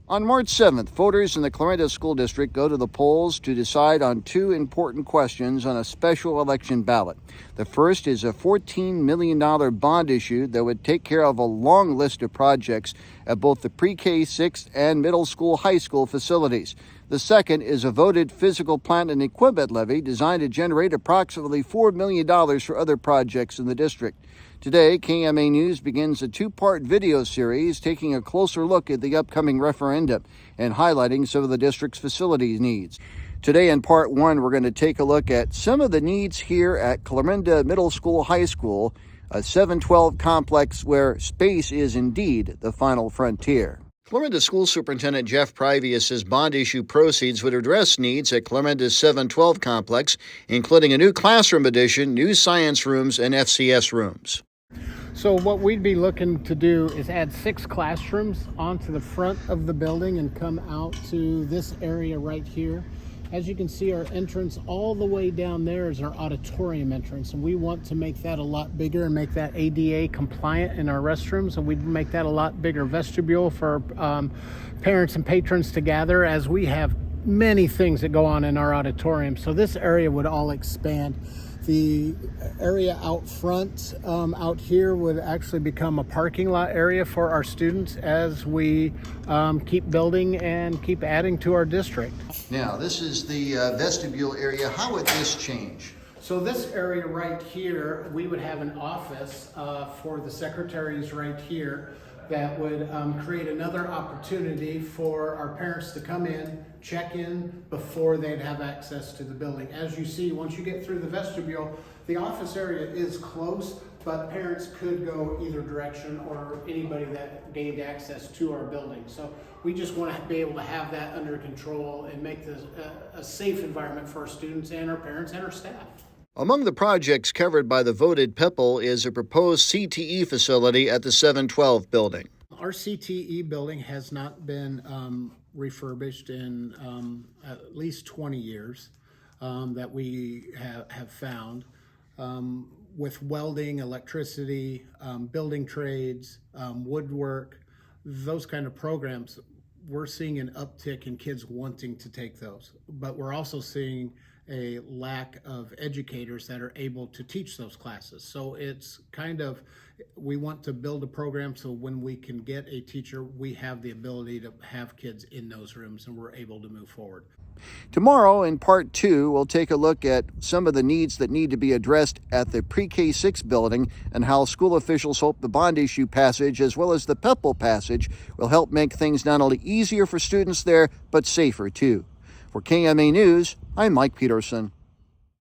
On March 7th, voters in the Clarinda School District go to the polls to decide on two important questions on a special election ballot. The first is a $14 million bond issue that would take care of a long list of projects at both the pre-K 6 and middle school, high school facilities. The second is a voted physical plant and equipment levy designed to generate approximately $4 million for other projects in the district. Today, KMA News begins a two-part video series taking a closer look at the upcoming referendum and highlighting some of the district's facilities needs. Today in part one, we're going to take a look at some of the needs here at Clarinda Middle School, High School, a 712 complex where space is indeed the final frontier. Clarinda School Superintendent Jeff Privia says bond issue proceeds would address needs at Clarinda's 712 complex, including a new classroom addition, new science rooms, and FCS rooms. So what we'd be looking to do is add 6 classrooms onto the front of the building and come out to this area right here. As you can see, our entrance all the way down there is our auditorium entrance, and we want to make that a lot bigger and make that ADA compliant in our restrooms, and we'd make that a lot bigger vestibule for parents and patrons to gather, as we have many things that go on in our auditorium. So this area would all expand. The area out front, out here, would actually become a parking lot area for our students as we keep building and keep adding to our district. Now, this is the vestibule area. How would this change? So this area right here, we would have an office for the secretaries right here that would create another opportunity for our parents to come in, check in before they'd have access to the building. As you see, once you get through the vestibule, the office area is close, but parents could go either direction, or anybody that gained access to our building. So we just want to be able to have that under control and make this a safe environment for our students and our parents and our staff. Among the projects covered by the voted PEPL is a proposed CTE facility at the 712 building. Our CTE building has not been refurbished in at least 20 years that we have found. With welding, electricity, building trades, woodwork, those kind of programs, we're seeing an uptick in kids wanting to take those. But we're also seeing a lack of educators that are able to teach those classes. So it's kind of, we want to build a program so when we can get a teacher, we have the ability to have kids in those rooms and we're able to move forward. Tomorrow in part 2, we'll take a look at some of the needs that need to be addressed at the pre-K 6 building and how school officials hope the bond issue passage as well as the PEPL passage will help make things not only easier for students there, but safer too. For KMA News, I'm Mike Peterson.